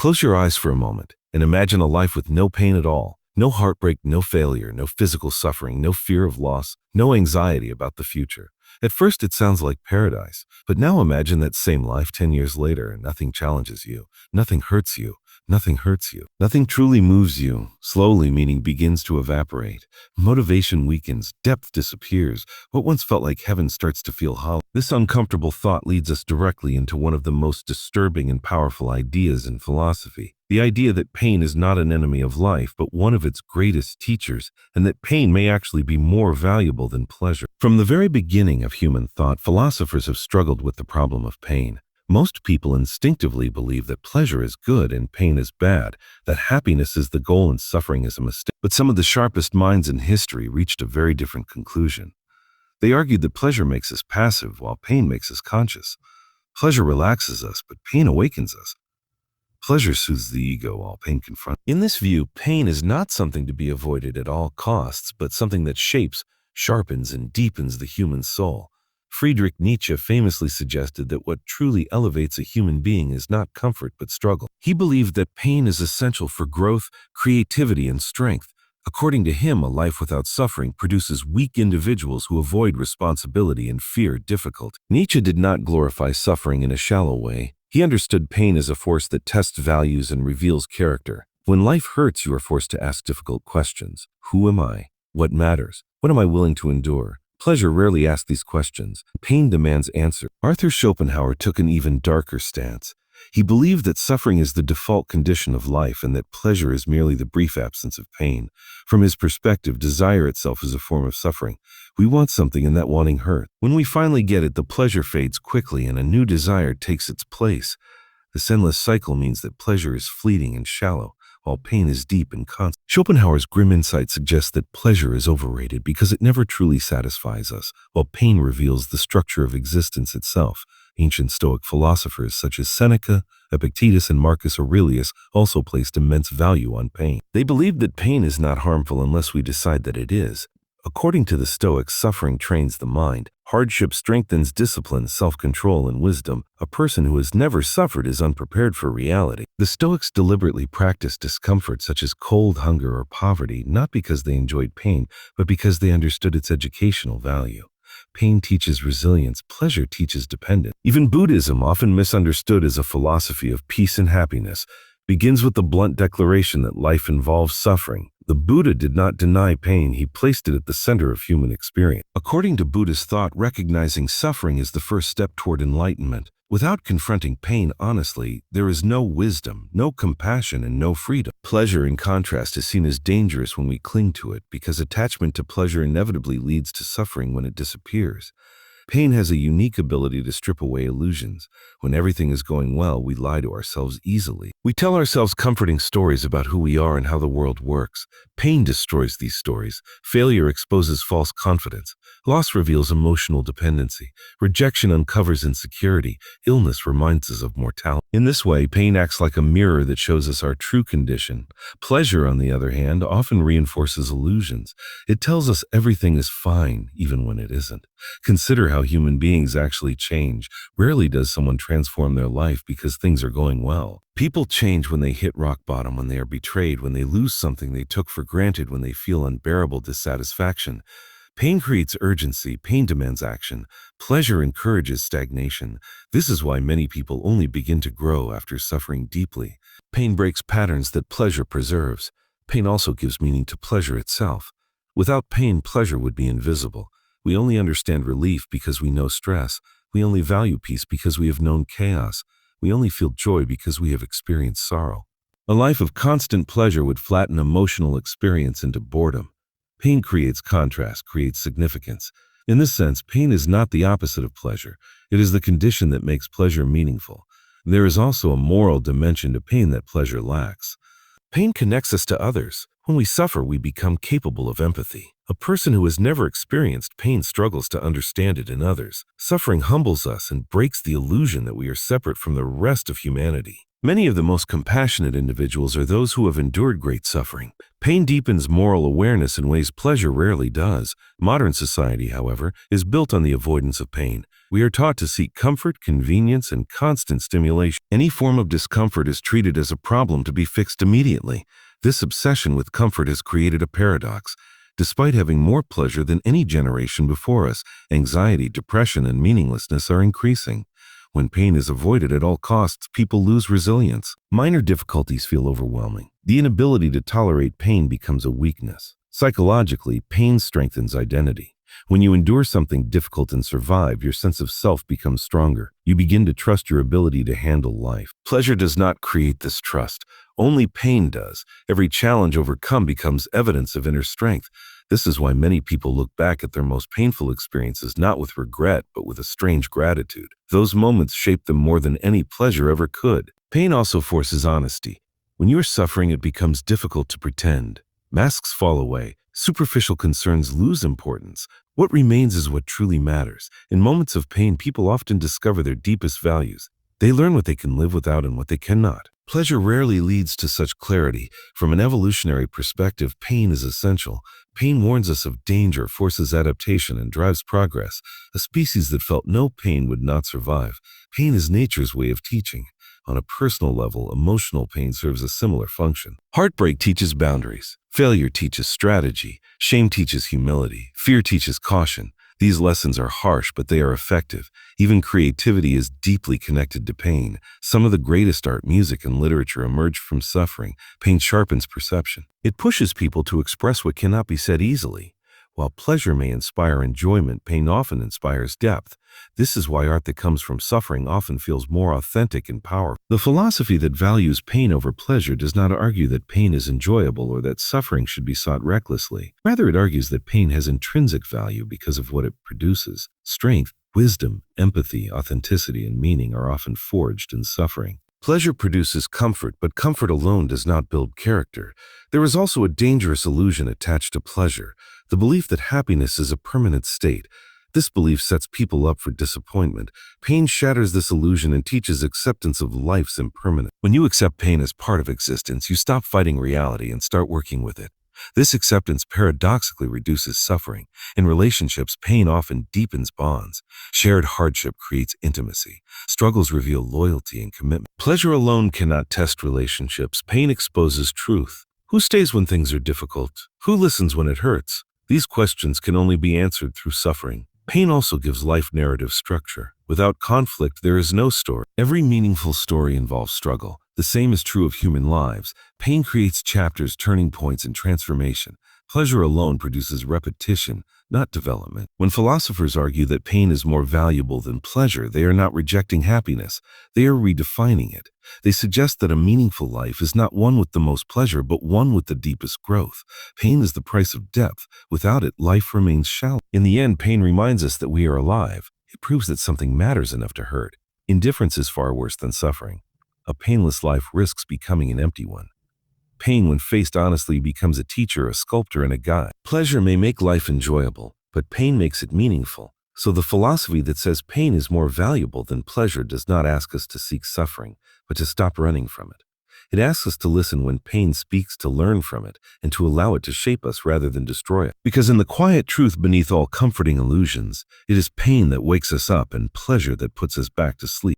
Close your eyes for a moment and imagine a life with no pain at all. No heartbreak, no failure, no physical suffering, no fear of loss, no anxiety about the future. At first it sounds like paradise, but now imagine that same life 10 years later and nothing challenges you, nothing hurts you, nothing hurts you. Nothing truly moves you. Slowly, meaning begins to evaporate. Motivation weakens, depth disappears. What once felt like heaven starts to feel hollow. This uncomfortable thought leads us directly into one of the most disturbing and powerful ideas in philosophy. The idea that pain is not an enemy of life, but one of its greatest teachers, and that pain may actually be more valuable than pleasure. From the very beginning of human thought, philosophers have struggled with the problem of pain. Most people instinctively believe that pleasure is good and pain is bad, that happiness is the goal and suffering is a mistake. But some of the sharpest minds in history reached a very different conclusion. They argued that pleasure makes us passive while pain makes us conscious. Pleasure relaxes us, but pain awakens us. Pleasure soothes the ego while pain confronts. In this view, pain is not something to be avoided at all costs, but something that shapes, sharpens, and deepens the human soul. Friedrich Nietzsche famously suggested that what truly elevates a human being is not comfort but struggle. He believed that pain is essential for growth, creativity, and strength. According to him, a life without suffering produces weak individuals who avoid responsibility and fear difficulty. Nietzsche did not glorify suffering in a shallow way. He understood pain as a force that tests values and reveals character. When life hurts, you are forced to ask difficult questions. Who am I? What matters? What am I willing to endure? Pleasure rarely asks these questions. Pain demands answers. Arthur Schopenhauer took an even darker stance. He believed that suffering is the default condition of life and that pleasure is merely the brief absence of pain. From his perspective, desire itself is a form of suffering. We want something and that wanting hurts. When we finally get it, the pleasure fades quickly and a new desire takes its place. This endless cycle means that pleasure is fleeting and shallow, while pain is deep and constant. Schopenhauer's grim insight suggests that pleasure is overrated because it never truly satisfies us, while pain reveals the structure of existence itself. Ancient Stoic philosophers such as Seneca, Epictetus, and Marcus Aurelius also placed immense value on pain. They believed that pain is not harmful unless we decide that it is. According to the Stoics, suffering trains the mind. Hardship strengthens discipline, self-control, and wisdom. A person who has never suffered is unprepared for reality. The Stoics deliberately practiced discomfort such as cold, hunger, or poverty, not because they enjoyed pain, but because they understood its educational value. Pain teaches resilience, pleasure teaches dependence. Even Buddhism, often misunderstood as a philosophy of peace and happiness, begins with the blunt declaration that life involves suffering. The Buddha did not deny pain, he placed it at the center of human experience. According to Buddhist thought, recognizing suffering is the first step toward enlightenment. Without confronting pain honestly, there is no wisdom, no compassion, and no freedom. Pleasure, in contrast, is seen as dangerous when we cling to it, because attachment to pleasure inevitably leads to suffering when it disappears. Pain has a unique ability to strip away illusions. When everything is going well, we lie to ourselves easily. We tell ourselves comforting stories about who we are and how the world works. Pain destroys these stories. Failure exposes false confidence. Loss reveals emotional dependency. Rejection uncovers insecurity. Illness reminds us of mortality. In this way, pain acts like a mirror that shows us our true condition. Pleasure, on the other hand, often reinforces illusions. It tells us everything is fine, even when it isn't. Consider how human beings actually change. Rarely does someone transform their life because things are going well. People change when they hit rock bottom, when they are betrayed, when they lose something they took for granted, when they feel unbearable dissatisfaction. Pain creates urgency, pain demands action. Pleasure encourages stagnation. This is why many people only begin to grow after suffering deeply. Pain breaks patterns that pleasure preserves. Pain also gives meaning to pleasure itself. Without pain, pleasure would be invisible. We only understand relief because we know stress. We only value peace because we have known chaos. We only feel joy because we have experienced sorrow. A life of constant pleasure would flatten emotional experience into boredom. Pain creates contrast, creates significance. In this sense, pain is not the opposite of pleasure. It is the condition that makes pleasure meaningful. There is also a moral dimension to pain that pleasure lacks. Pain connects us to others. When we suffer, we become capable of empathy. A person who has never experienced pain struggles to understand it in others. Suffering humbles us and breaks the illusion that we are separate from the rest of humanity. Many of the most compassionate individuals are those who have endured great suffering. Pain deepens moral awareness in ways pleasure rarely does. Modern society, however, is built on the avoidance of pain. We are taught to seek comfort, convenience, and constant stimulation. Any form of discomfort is treated as a problem to be fixed immediately. This obsession with comfort has created a paradox. Despite having more pleasure than any generation before us, anxiety, depression, and meaninglessness are increasing. When pain is avoided at all costs, people lose resilience. Minor difficulties feel overwhelming. The inability to tolerate pain becomes a weakness. Psychologically, pain strengthens identity. When you endure something difficult and survive, your sense of self becomes stronger. You begin to trust your ability to handle life. Pleasure does not create this trust. Only pain does. Every challenge overcome becomes evidence of inner strength. This is why many people look back at their most painful experiences not with regret, but with a strange gratitude. Those moments shape them more than any pleasure ever could. Pain also forces honesty. When you're suffering, it becomes difficult to pretend. Masks fall away. Superficial concerns lose importance. What remains is what truly matters. In moments of pain, people often discover their deepest values. They learn what they can live without and what they cannot. Pleasure rarely leads to such clarity. From an evolutionary perspective, pain is essential. Pain warns us of danger, forces adaptation, and drives progress. A species that felt no pain would not survive. Pain is nature's way of teaching. On a personal level, emotional pain serves a similar function. Heartbreak teaches boundaries. Failure teaches strategy. Shame teaches humility. Fear teaches caution. These lessons are harsh, but they are effective. Even creativity is deeply connected to pain. Some of the greatest art, music, and literature emerge from suffering. Pain sharpens perception. It pushes people to express what cannot be said easily. While pleasure may inspire enjoyment, pain often inspires depth. This is why art that comes from suffering often feels more authentic and powerful. The philosophy that values pain over pleasure does not argue that pain is enjoyable or that suffering should be sought recklessly. Rather, it argues that pain has intrinsic value because of what it produces. Strength, wisdom, empathy, authenticity, and meaning are often forged in suffering. Pleasure produces comfort, but comfort alone does not build character. There is also a dangerous illusion attached to pleasure, the belief that happiness is a permanent state. This belief sets people up for disappointment. Pain shatters this illusion and teaches acceptance of life's impermanence. When you accept pain as part of existence, you stop fighting reality and start working with it. This acceptance paradoxically reduces suffering. In relationships, pain often deepens bonds. Shared hardship creates intimacy. Struggles reveal loyalty and commitment. Pleasure alone cannot test relationships. Pain exposes truth. Who stays when things are difficult? Who listens when it hurts? These questions can only be answered through suffering. Pain also gives life narrative structure. Without conflict, there is no story. Every meaningful story involves struggle. The same is true of human lives. Pain creates chapters, turning points, and transformation. Pleasure alone produces repetition, not development. When philosophers argue that pain is more valuable than pleasure, they are not rejecting happiness. They are redefining it. They suggest that a meaningful life is not one with the most pleasure, but one with the deepest growth. Pain is the price of depth. Without it, life remains shallow. In the end, pain reminds us that we are alive. It proves that something matters enough to hurt. Indifference is far worse than suffering. A painless life risks becoming an empty one. Pain, when faced honestly, becomes a teacher, a sculptor, and a guide. Pleasure may make life enjoyable, but pain makes it meaningful. So the philosophy that says pain is more valuable than pleasure does not ask us to seek suffering, but to stop running from it. It asks us to listen when pain speaks, to learn from it, and to allow it to shape us rather than destroy it. Because in the quiet truth beneath all comforting illusions, it is pain that wakes us up and pleasure that puts us back to sleep.